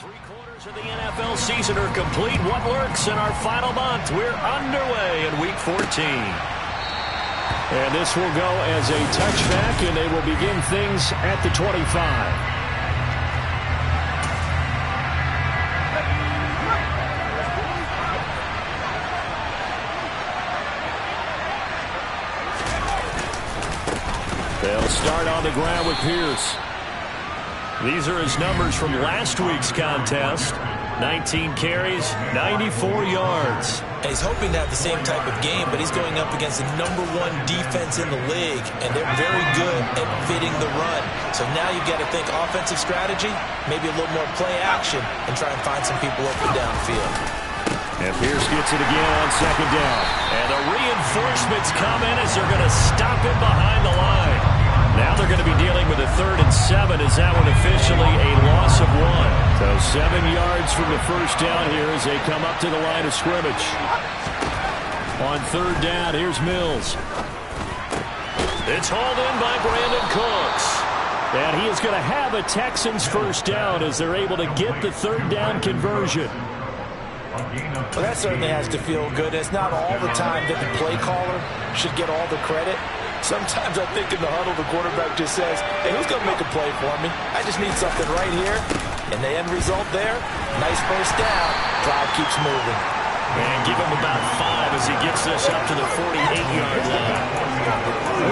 Three-quarters of the NFL season are complete. What lurks in our final month? We're underway in Week 14. And this will go as a touchback, and they will begin things at the 25. They'll start on the ground with Pierce. These are his numbers from last week's contest. 19 carries, 94 yards. And he's hoping to have the same type of game, but he's going up against the #1 defense in the league, and they're very good at fitting the run. So now you've got to think offensive strategy, maybe a little more play action, and try and find some people open downfield. And Pierce gets it again on second down. And the reinforcements come in as they're going to stop him behind the line. Now they're going to be dealing with a 3rd and 7 as that one officially a loss of 1. So 7 yards from the first down here as they come up to the line of scrimmage. On 3rd down, here's Mills. It's hauled in by Brandon Cooks. And he is going to have a Texans first down as they're able to get the 3rd down conversion. Well, that certainly has to feel good. It's not all the time that the play caller should get all the credit. Sometimes I think in the huddle, the quarterback just says, hey, who's going to make a play for me? I just need something right here. And the end result there, nice first down. Drive keeps moving. And give him about 5 as he gets this up to the 48-yard line.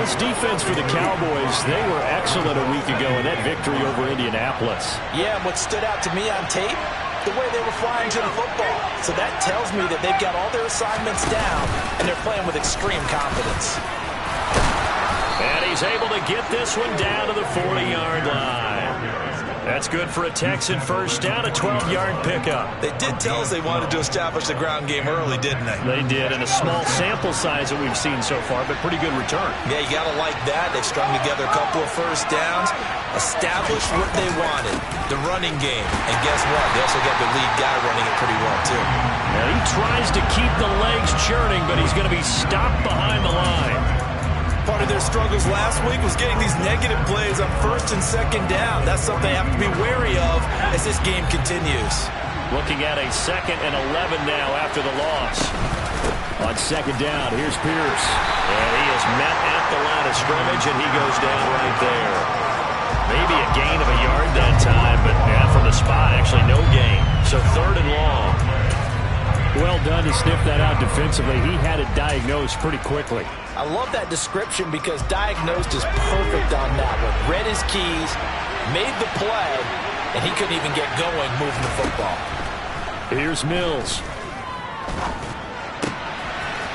This defense for the Cowboys, they were excellent a week ago in that victory over Indianapolis. Yeah, and what stood out to me on tape, the way they were flying to the football. So that tells me that they've got all their assignments down, and they're playing with extreme confidence. And he's able to get this one down to the 40-yard line. That's good for a Texan first down, a 12-yard pickup. They did tell us they wanted to establish the ground game early, didn't they? They did, and a small sample size that we've seen so far, but pretty good return. Yeah, you got to like that. They've strung together a couple of first downs, established what they wanted, the running game. And guess what? They also got the lead guy running it pretty well, too. Now he tries to keep the legs churning, but he's going to be stopped behind the line. Part of their struggles last week was getting these negative plays on 1st and 2nd down. That's something they have to be wary of as this game continues. Looking at a 2nd and 11 now after the loss. On 2nd down, here's Pierce. And he is met at the line of scrimmage, and he goes down right there. Maybe a gain of a yard that time, but yeah, from the spot, actually no gain. So 3rd and long. Well done to sniff that out defensively. He had it diagnosed pretty quickly. I love that description because diagnosed is perfect on that one. Read his keys, made the play, and he couldn't even get going moving the football. Here's Mills.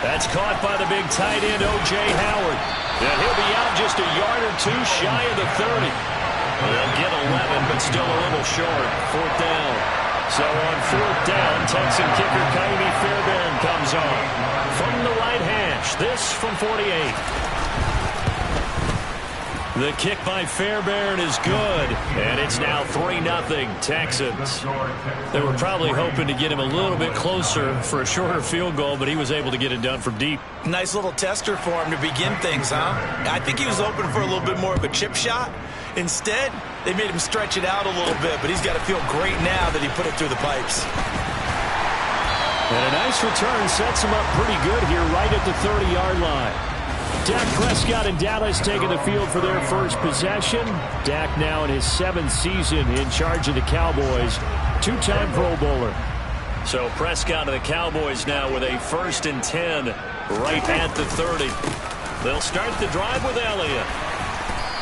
That's caught by the big tight end, O.J. Howard. And he'll be out just a yard or 2 shy of the 30. They'll get 11, but still a little short. 4th down. So on 4th down, Texan kicker Kaimi Fairbairn comes on. From the right hash, this from 48. The kick by Fairbairn is good, and it's now 3-0 Texans. They were probably hoping to get him a little bit closer for a shorter field goal, but he was able to get it done from deep. Nice little tester for him to begin things, huh? I think he was open for a little bit more of a chip shot. Instead, they made him stretch it out a little bit, but he's got to feel great now that he put it through the pipes. And a nice return sets him up pretty good here right at the 30-yard line. Dak Prescott and Dallas taking the field for their first possession. Dak now in his 7th season in charge of the Cowboys. 2-time Pro Bowler. So Prescott and the Cowboys now with a 1st and 10 right at the 30. They'll start the drive with Elliott.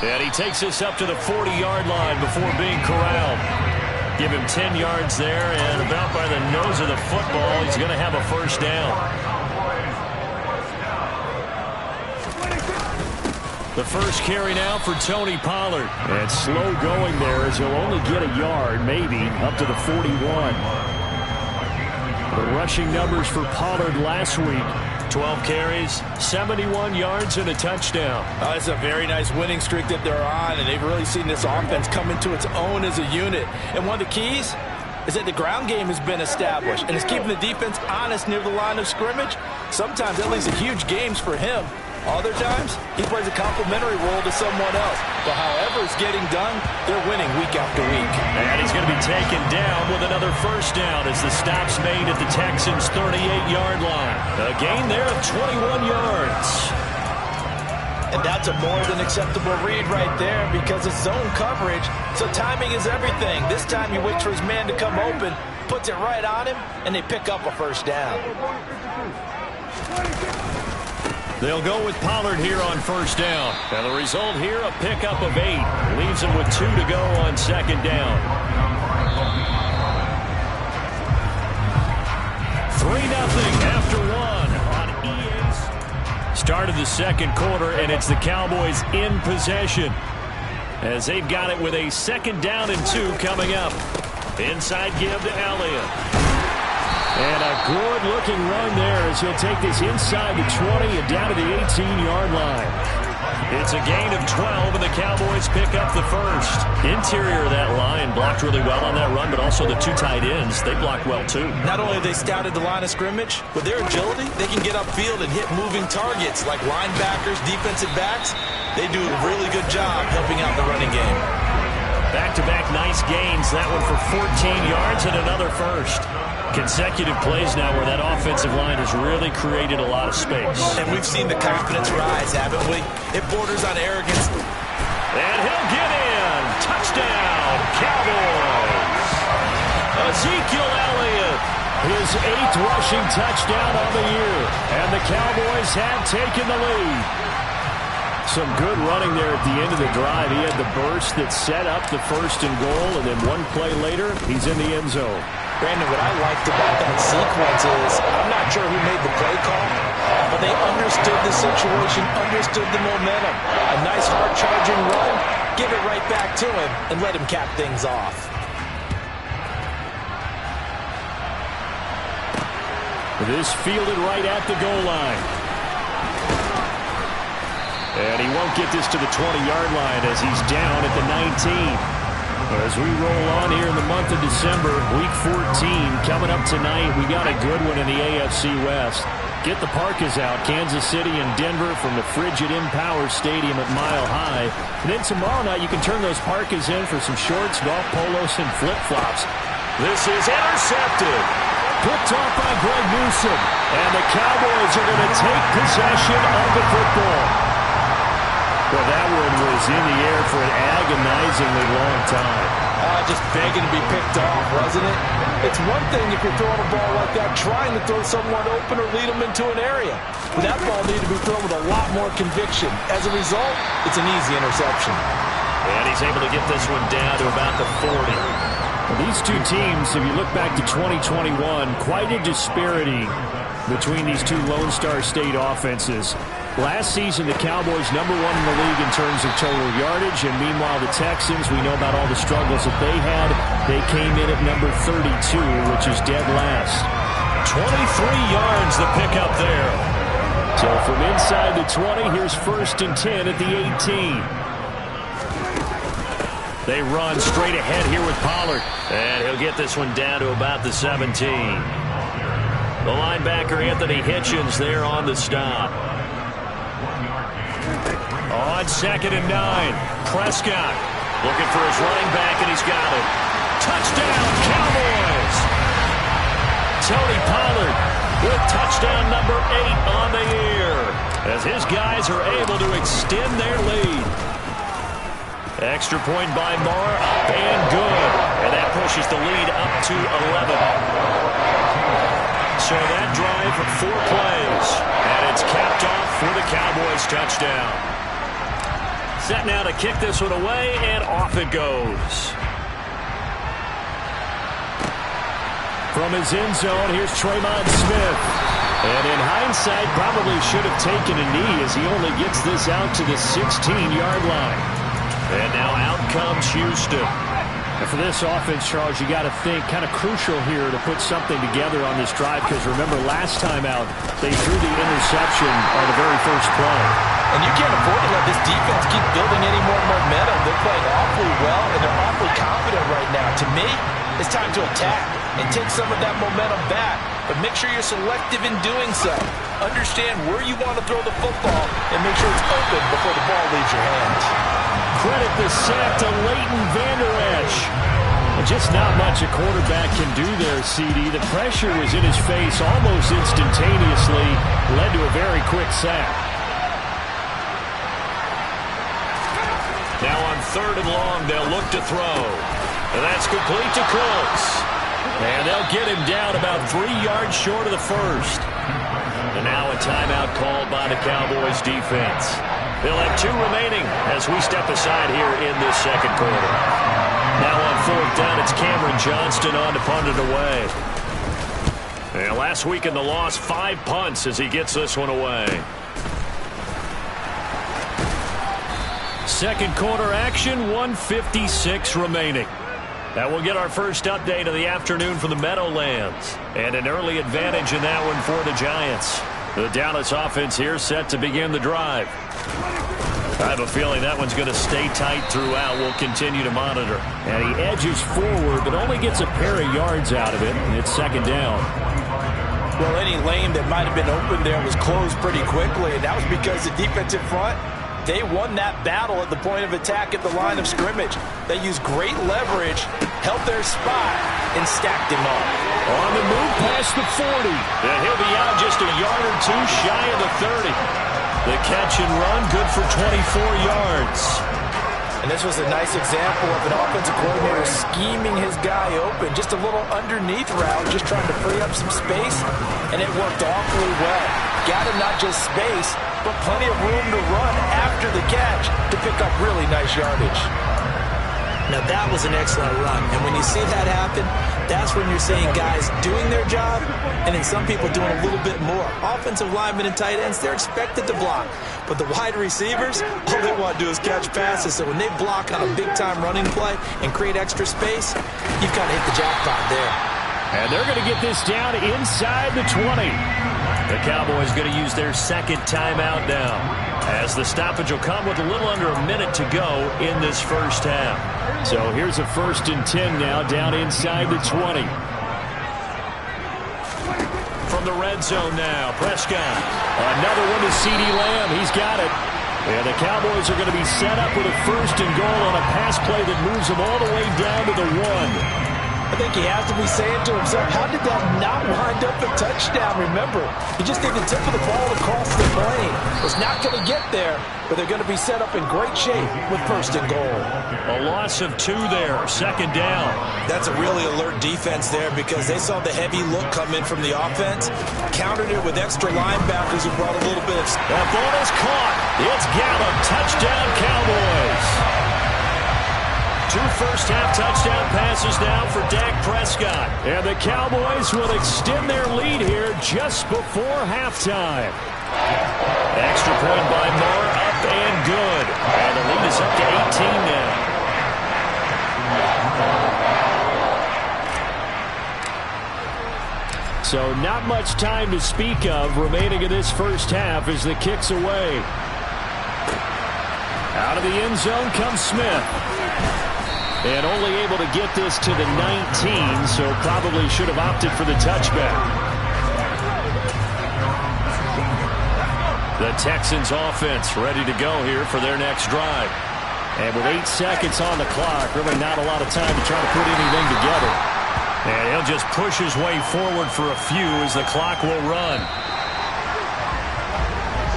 And he takes this up to the 40-yard line before being corralled. Give him 10 yards there, and about by the nose of the football, he's going to have a first down. The first carry now for Tony Pollard. And slow going there as he'll only get a yard, maybe, up to the 41. The rushing numbers for Pollard last week. 12 carries, 71 yards, and a touchdown. Oh, it's a very nice winning streak that they're on, and they've really seen this offense come into its own as a unit. And one of the keys is that the ground game has been established, and it's keeping the defense honest near the line of scrimmage. Sometimes that leads to huge games for him. Other times, he plays a complementary role to someone else. But however it's getting done, they're winning week after week. And he's going going to be taken down with another first down as the stop's made at the Texans' 38-yard line. A gain there of 21 yards. And that's a more than acceptable read right there because it's zone coverage, so timing is everything. This time he waits for his man to come open, puts it right on him, and they pick up a first down. They'll go with Pollard here on first down. And the result here, a pickup of 8. Leaves him with 2 to go on second down. 3-0 after 1 on EA's. Start of the second quarter, and it's the Cowboys in possession as they've got it with a second down and 2 coming up. Inside give to Elliott. And a good-looking run there as he'll take this inside the 20 and down to the 18-yard line. It's a gain of 12, and the Cowboys pick up the first. Interior of that line blocked really well on that run, but also the 2 tight ends, they blocked well too. Not only have they scouted the line of scrimmage, with their agility, they can get upfield and hit moving targets like linebackers, defensive backs. They do a really good job helping out the running game. Back-to-back nice gains. That one for 14 yards and another first. Consecutive plays now where that offensive line has really created a lot of space. And we've seen the confidence rise, haven't we? It borders on arrogance. And he'll get in. Touchdown, Cowboys. Ezekiel Elliott, his 8th rushing touchdown on the year. And the Cowboys have taken the lead. Some good running there at the end of the drive. He had the burst that set up the first and goal, and then one play later, he's in the end zone. Brandon, what I liked about that sequence is I'm not sure who made the play call, but they understood the situation, understood the momentum. A nice hard-charging run, give it right back to him, and let him cap things off. This fielded right at the goal line. And he won't get this to the 20-yard line as he's down at the 19. As we roll on here in the month of December, Week 14 coming up tonight. We got a good one in the AFC West. Get the parkas out, Kansas City and Denver from the frigid Empower Stadium at Mile High. And then tomorrow night you can turn those parkas in for some shorts, golf polos, and flip-flops. This is intercepted. Picked off by Greg Newsome. And the Cowboys are going to take possession of the football. Well, that one was in the air for an agonizingly long time. Just begging to be picked off, wasn't it? It's one thing if you're throwing a ball like that, trying to throw someone open or lead them into an area. But that ball needed to be thrown with a lot more conviction. As a result, it's an easy interception. And he's able to get this one down to about the 40. Well, these two teams, if you look back to 2021, quite a disparity between these two Lone Star State offenses. Last season, the Cowboys #1 in the league in terms of total yardage, and meanwhile, the Texans, we know about all the struggles that they had. They came in at number 32, which is dead last. 23 yards the pickup there. So from inside the 20, here's 1st and 10 at the 18. They run straight ahead here with Pollard, and he'll get this one down to about the 17. The linebacker, Anthony Hitchens, there on the stop. On 2nd and 9, Prescott looking for his running back, and he's got it. Touchdown, Cowboys! Tony Pollard with touchdown number 8 on the year as his guys are able to extend their lead. Extra point by Moore, up and good. And that pushes the lead up to 11. So that drive for 4 plays, and it's capped off for the Cowboys touchdown. Set now to kick this one away, and off it goes. From his end zone, here's Tremont Smith. And in hindsight, probably should have taken a knee as he only gets this out to the 16-yard line. And now out comes Houston. And for this offense, Charles, you got to think kind of crucial here to put something together on this drive, because remember last time out, they threw the interception on the very first play. And you can't afford to let this defense keep building any more momentum. They're playing awfully well, and they're awfully confident right now. To me, it's time to attack and take some of that momentum back. But make sure you're selective in doing so. Understand where you want to throw the football and make sure it's open before the ball leaves your hands. Credit the sack to Leighton Vander Esch. Just not much a quarterback can do there, CD. The pressure was in his face almost instantaneously, led to a very quick sack. Now on 3rd and long, they'll look to throw. And that's complete to Cooks. And they'll get him down about 3 yards short of the first. And now a timeout called by the Cowboys defense. They'll have 2 remaining as we step aside here in this second quarter. Now on 4th down, it's Cameron Johnston on to punt it away. And last week in the loss, 5 punts as he gets this one away. Second quarter action, 1:56 remaining. That will get our first update of the afternoon from the Meadowlands. And an early advantage in that one for the Giants. The Dallas offense here set to begin the drive. I have a feeling that one's going to stay tight throughout. We'll continue to monitor. And he edges forward, but only gets a pair of yards out of it. And it's 2nd down. Well, any lane that might have been open there was closed pretty quickly, and that was because the defensive front, they won that battle at the point of attack at the line of scrimmage. They used great leverage, held their spot, and stacked him up. On the move past the 40. And he'll be out just a yard or 2 shy of the 30. The catch and run, good for 24 yards. And this was a nice example of an offensive coordinator scheming his guy open. Just a little underneath route, just trying to free up some space, and it worked awfully well. Got him not just space, but plenty of room to run after the catch to pick up really nice yardage. Now that was an excellent run, and when you see that happen, that's when you're seeing guys doing their job, and then some people doing a little bit more. Offensive linemen and tight ends, they're expected to block, but the wide receivers, all they want to do is catch passes. So when they block on a big-time running play and create extra space, you've got to hit the jackpot there. And they're going to get this down inside the 20. The Cowboys going to use their 2nd timeout now, as the stoppage will come with a little under a minute to go in this first half. So here's a 1st and 10 now, down inside the 20. From the red zone now, Prescott. Another one to CeeDee Lamb. He's got it. And the Cowboys are going to be set up with a 1st and goal on a pass play that moves them all the way down to the 1. I think he has to be saying to himself, how did that not wind up a touchdown? Remember, he just did the tip of the ball across the plane. Was not going to get there, but they're going to be set up in great shape with 1st and goal. A loss of 2 there, 2nd down. That's a really alert defense there because they saw the heavy look come in from the offense, countered it with extra linebackers who brought a little bit of... That ball is caught. It's Gallup. Touchdown, Cowboys. 2 first-half touchdown passes now for Dak Prescott. And the Cowboys will extend their lead here just before halftime. Extra point by Moore, up and good. And the lead is up to 18 now. So not much time to speak of remaining in this first half as the kick's away. Out of the end zone comes Smith. And only able to get this to the 19, so probably should have opted for the touchback. The Texans offense ready to go here for their next drive. And with 8 seconds on the clock, really not a lot of time to try to put anything together. And he'll just push his way forward for a few as the clock will run.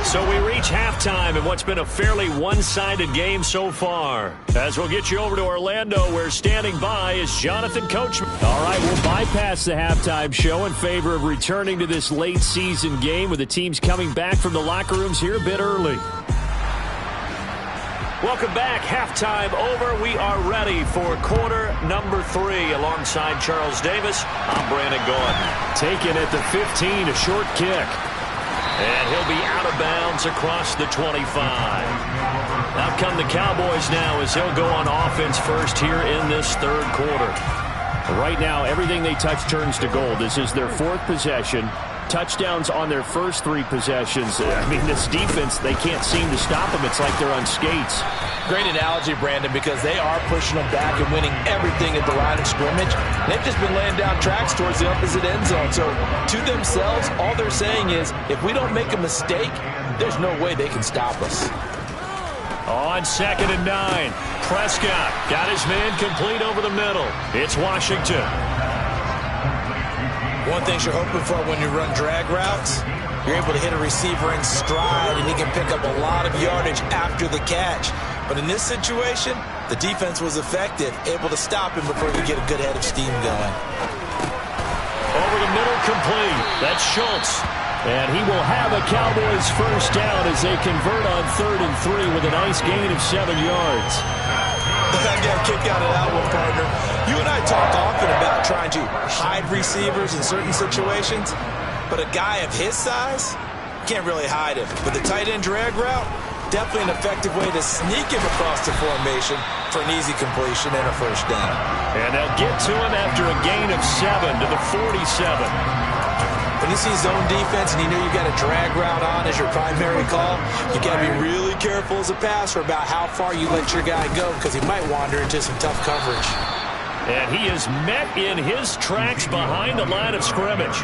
So we reach halftime in what's been a fairly one-sided game so far. As we'll get you over to Orlando, where standing by is Jonathan Coachman. All right, we'll bypass the halftime show in favor of returning to this late-season game with the teams coming back from the locker rooms here a bit early. Welcome back. Halftime over. We are ready for quarter number 3 alongside Charles Davis. I'm Brandon Gaudin. Taken at the 15, a short kick. And he'll be out of bounds across the 25. Out come the Cowboys now as he'll go on offense first here in this 3rd quarter. Right now, everything they touch turns to gold. This is their 4th possession. Touchdowns on their first 3 possessions. I mean, this defense, they can't seem to stop them. It's like they're on skates. Great analogy, Brandon, because they are pushing them back and winning everything at the line of scrimmage. They've just been laying down tracks towards the opposite end zone. So to themselves, all they're saying is, if we don't make a mistake, there's no way they can stop us. On 2nd and 9, Prescott got his man complete over the middle. It's Washington. One thing you're hoping for when you run drag routes, you're able to hit a receiver in stride, and he can pick up a lot of yardage after the catch. But in this situation, the defense was effective, able to stop him before he could get a good head of steam going. Over the middle, complete. That's Schultz. And he will have a Cowboys first down as they convert on 3rd and 3 with a nice gain of 7 yards. I got a kick out of that one, partner. You and I talk often about trying to hide receivers in certain situations, but a guy of his size can't really hide him. With the tight end drag route, definitely an effective way to sneak him across the formation for an easy completion and a first down. And they'll get to him after a gain of 7 to the 47. When you see zone defense and you know you've got a drag route on as your primary call, you got to be really careful as a passer about how far you let your guy go because he might wander into some tough coverage. And he is met in his tracks behind the line of scrimmage.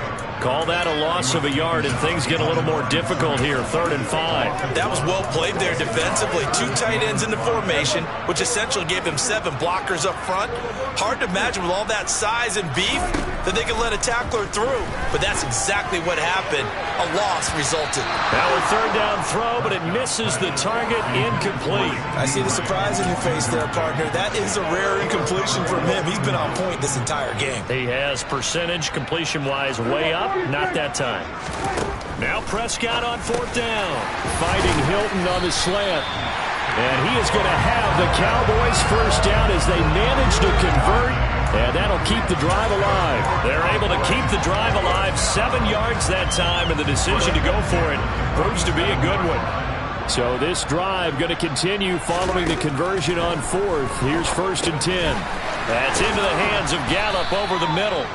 Call that a loss of a yard, and things get a little more difficult here, 3rd and 5. That was well played there defensively. 2 tight ends in the formation, which essentially gave him 7 blockers up front. Hard to imagine with all that size and beef that they could let a tackler through. But that's exactly what happened. A loss resulted. Now a 3rd down throw, but it misses the target, incomplete. I see the surprise in your face there, partner. That is a rare incompletion from him. He's been on point this entire game. He has percentage completion-wise way up. Not that time. Now Prescott on 4th down. Fighting Hilton on the slant. And he is going to have the Cowboys first down as they manage to convert. And that'll keep the drive alive. They're able to keep the drive alive. 7 yards that time, and the decision to go for it proves to be a good one. So this drive going to continue following the conversion on 4th. Here's 1st and 10. That's into the hands of Gallup over the middle.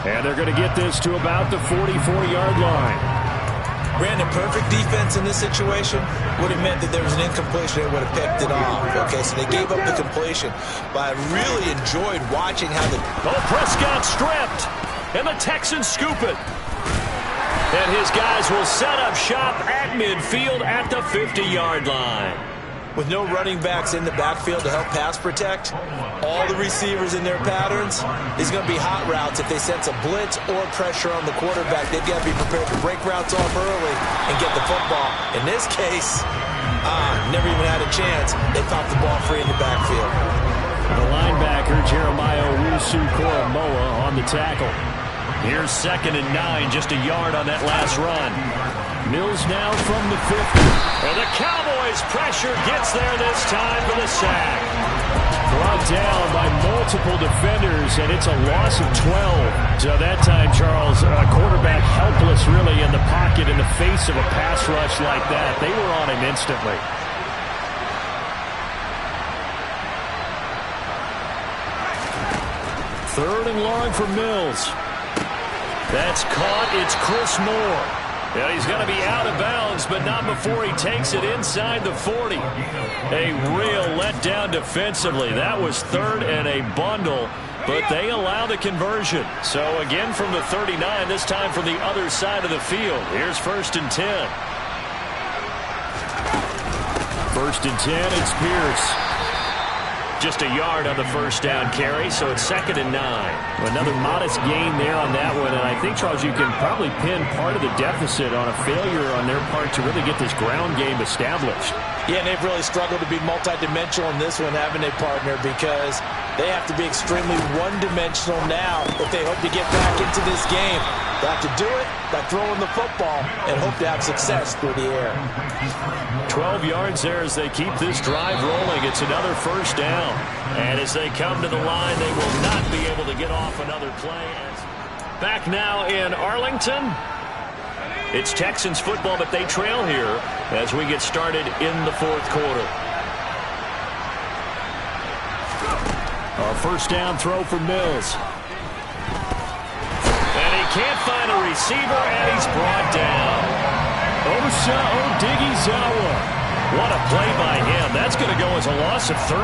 And they're going to get this to about the 44-yard line. Brandon, perfect defense in this situation would have meant that there was an incompletion. They would have picked it off. Okay, so they gave up the completion. But I really enjoyed watching how the... Prescott stripped. And the Texans scoop it. And his guys will set up shop at midfield at the 50-yard line. With no running backs in the backfield to help pass protect, all the receivers in their patterns, is going to be hot routes. If they sense a blitz or pressure on the quarterback, they've got to be prepared to break routes off early and get the football. In this case, never even had a chance. They popped the ball free in the backfield. The linebacker, Jeremiah Owusu-Koramoah, on the tackle. Here's 2nd and 9, just a yard on that last run. Mills now from the 50. And the Cowboys pressure gets there this time for the sack. Brought down by multiple defenders, and it's a loss of 12. So that time, Charles, quarterback helpless really in the pocket in the face of a pass rush like that. They were on him instantly. Third and long for Mills. That's caught. It's Chris Moore. Yeah, he's going to be out of bounds, but not before he takes it inside the 40. A real letdown defensively. That was 3rd and a bundle, but they allow the conversion. So again from the 39, this time from the other side of the field. Here's 1st and 10. 1st and 10, it's Pierce. Just a yard on the first down carry, so it's 2nd and 9. Another modest gain there on that one, and I think, Charles, you can probably pin part of the deficit on a failure on their part to really get this ground game established. Yeah, and they've really struggled to be multidimensional in this one, haven't they, partner? Because they have to be extremely one-dimensional now if they hope to get back into this game. They have to do it by throwing the football and hope to have success through the air. 12 yards there as they keep this drive rolling. It's another first down. And as they come to the line, they will not be able to get off another play. Back now in Arlington. It's Texans football, but they trail here as we get started in the 4th quarter. A first down throw for Mills. And he can't find a receiver, and he's brought down. Osa Odighizuwa. What a play by him. That's going to go as a loss of 13.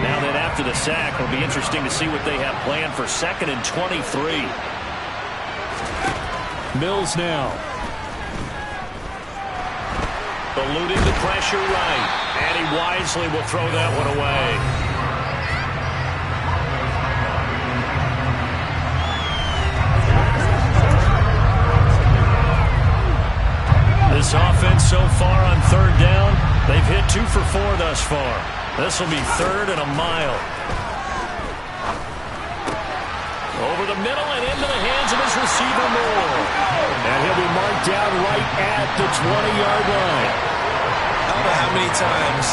Now that after the sack, it'll be interesting to see what they have planned for 2nd and 23. Mills now. eluding the pressure right. And he wisely will throw that one away. This offense so far on third down, they've hit 2 for 4 thus far. This will be 3rd and a mile. Over the middle and into the hands of his receiver, Moore. And he'll be marked down right at the 20-yard line. I don't know how many times,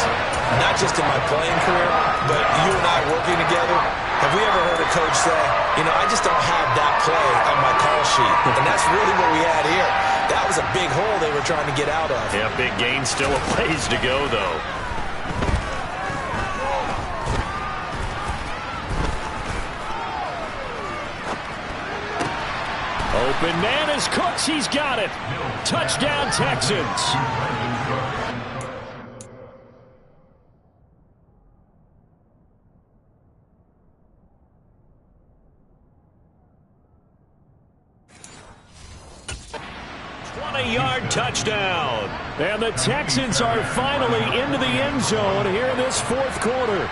not just in my playing career, but you and I working together, have we ever heard a coach say, you know, I just don't have that play on my call sheet. And that's really what we had here. That was a big hole they were trying to get out of. Yeah, big gain, still a ways to go, though. Open man is Cooks. He's got it. Touchdown, Texans. Yard touchdown. And the Texans are finally into the end zone here in this 4th quarter.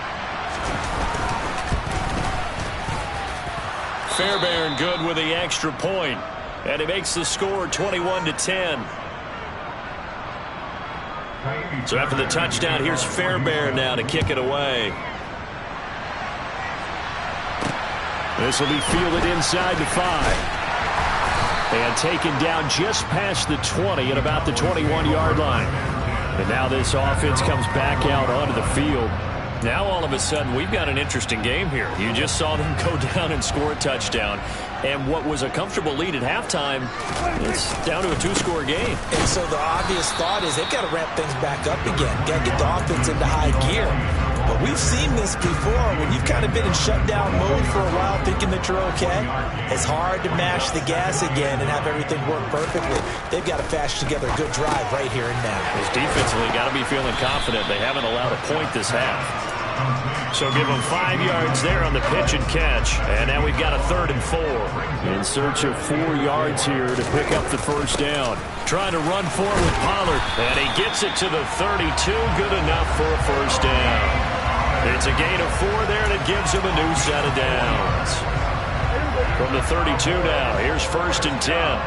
Fairbairn good with the extra point. And he makes the score 21-10. So after the touchdown, here's Fairbairn now to kick it away. This will be fielded inside the 5. And taken down just past the 20 at about the 21-yard line. And now this offense comes back out onto the field. Now all of a sudden we've got an interesting game here. You just saw them go down and score a touchdown. And what was a comfortable lead at halftime, it's down to a 2-score game. And so the obvious thought is they've got to ramp things back up again. Got to get the offense into high gear. But we've seen this before. When you've kind of been in shutdown mode for a while thinking that you're okay, it's hard to mash the gas again and have everything work perfectly. They've got to patch together a good drive right here and now. This defensively got to be feeling confident. They haven't allowed a point this half. So give them 5 yards there on the pitch and catch. And now we've got a 3rd and 4. In search of 4 yards here to pick up the first down. Trying to run forward with Pollard. And he gets it to the 32. Good enough for a first down. It's a gain of 4 there, and it gives him a new set of downs. From the 32 now, here's 1st and 10.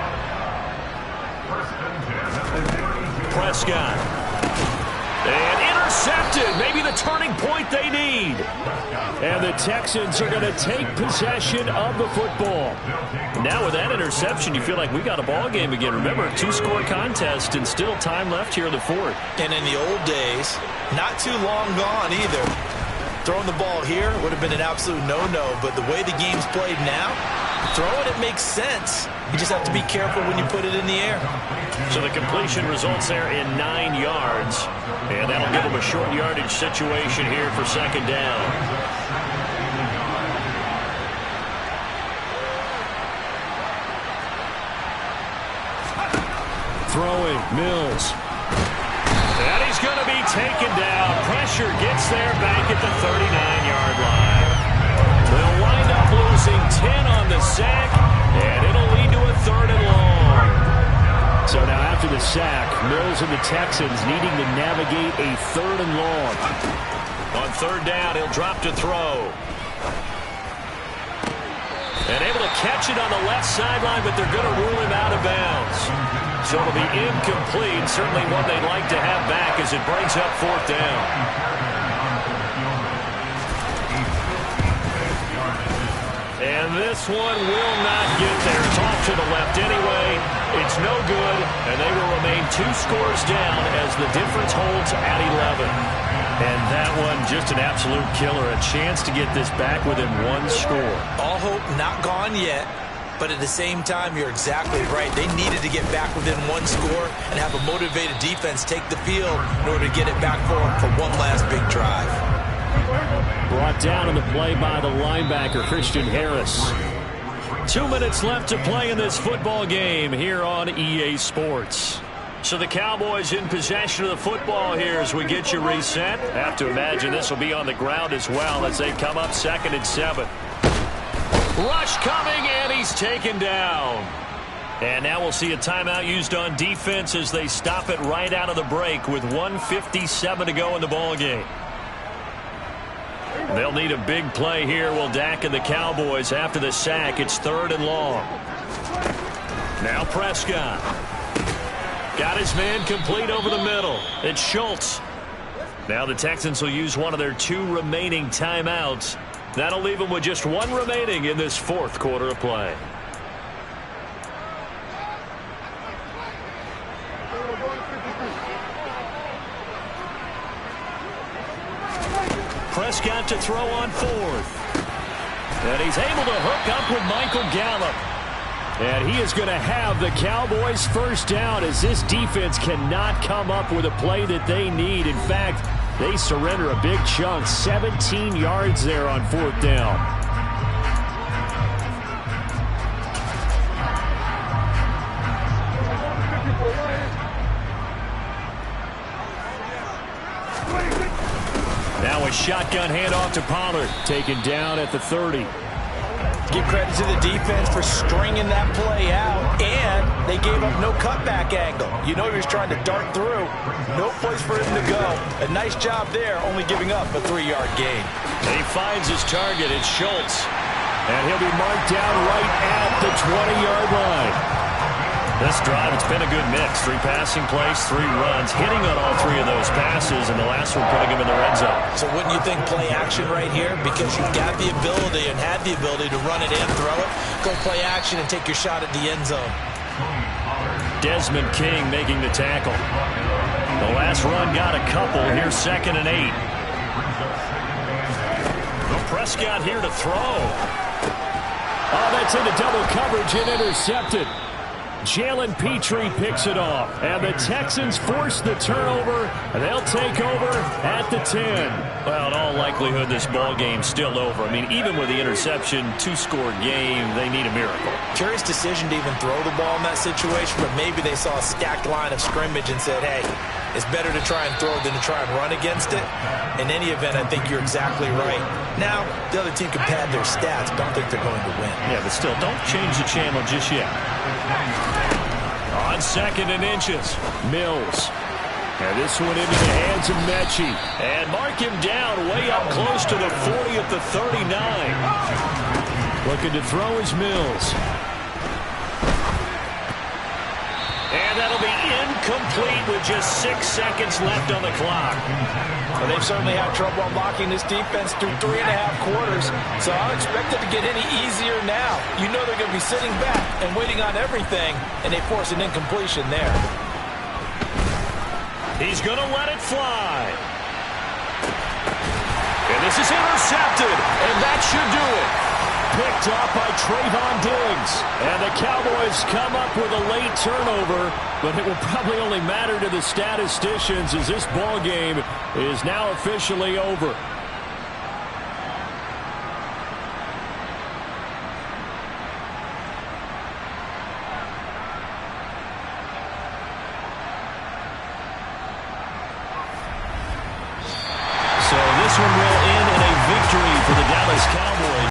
Prescott. And intercepted. Maybe the turning point they need. And the Texans are going to take possession of the football. Now with that interception, you feel like we got a ball game again. Remember, 2-score contest and still time left here in the 4th. And in the old days, not too long gone either. Throwing the ball here would have been an absolute no-no, but the way the game's played now, throwing it makes sense. You just have to be careful when you put it in the air. So the completion results there in 9 yards, and that'll give them a short yardage situation here for 2nd down. Throwing, Mills. And he's going to be taken down. Pressure gets there back at the 39-yard line. They'll wind up losing 10 on the sack, and it'll lead to a 3rd and long. So now after the sack, Mills and the Texans needing to navigate a 3rd and long. On 3rd down, he'll drop to throw. And able to catch it on the left sideline, but they're going to rule him out of bounds. So it'll be incomplete. Certainly one they'd like to have back as it brings up 4th down. And this one will not get there. It's off to the left anyway. It's no good, and they will remain 2 scores down as the difference holds at 11. And that one, just an absolute killer. A chance to get this back within 1 score. All hope not gone yet. But at the same time, you're exactly right. They needed to get back within 1 score and have a motivated defense take the field in order to get it back for them for one last big drive. Brought down on the play by the linebacker, Christian Harris. 2 minutes left to play in this football game here on EA Sports. So the Cowboys in possession of the football here as we get you reset. Have to imagine this will be on the ground as well as they come up 2nd and 7. Rush coming, and he's taken down. And now we'll see a timeout used on defense as they stop it right out of the break with 1:57 to go in the ballgame. They'll need a big play here. Will Dak and the Cowboys after the sack. It's 3rd and long. Now Prescott. Got his man complete over the middle. It's Schultz. Now the Texans will use one of their 2 remaining timeouts. That'll leave them with just 1 remaining in this 4th quarter of play. Prescott to throw on 4th. And he's able to hook up with Michael Gallup. And he is going to have the Cowboys first down as this defense cannot come up with a play that they need. In fact, they surrender a big chunk, 17 yards there on 4th down. Now a shotgun handoff to Pollard, taken down at the 30. Give credit to the defense for stringing that play out, and they gave up no cutback angle. You know he was trying to dart through. No place for him to go. A nice job there, only giving up a 3-yard gain. And he finds his target. It's Schultz. And he'll be marked down right at the 20-yard line. This drive, it's been a good mix. 3 passing plays, 3 runs, hitting on all 3 of those passes, and the last one putting him in the red zone. So wouldn't you think play action right here? Because you've got the ability and had the ability to run it in, throw it, go play action, and take your shot at the end zone. Desmond King making the tackle. The last run got a couple. Here's 2nd and 8. Prescott here to throw. Oh, that's into double coverage and intercepted. Jalen Petrie picks it off. And the Texans force the turnover. They'll take over at the 10. Well, in all likelihood, this ball game's still over. I mean, even with the interception, 2-score game, they need a miracle. Curious decision to even throw the ball in that situation, but maybe they saw a stacked line of scrimmage and said, hey, it's better to try and throw than to try and run against it. In any event, I think you're exactly right. Now, the other team can pad their stats, but I don't think they're going to win. Yeah, but still, don't change the channel just yet. On 2nd and inches, Mills. And this one into the hands of Mechie. And mark him down way up close to the 40 at the 39. Looking to throw is Mills. And that'll be incomplete with just 6 seconds left on the clock. Well, they've certainly had trouble unlocking this defense through 3.5 quarters, so I don't expect it to get any easier now. You know they're going to be sitting back and waiting on everything, and they force an incompletion there. He's going to let it fly. And this is intercepted, and that should do it. Picked off by Trayvon Diggs. And the Cowboys come up with a late turnover, but it will probably only matter to the statisticians as this ball game is now officially over. So this one will end in a victory for the Dallas Cowboys.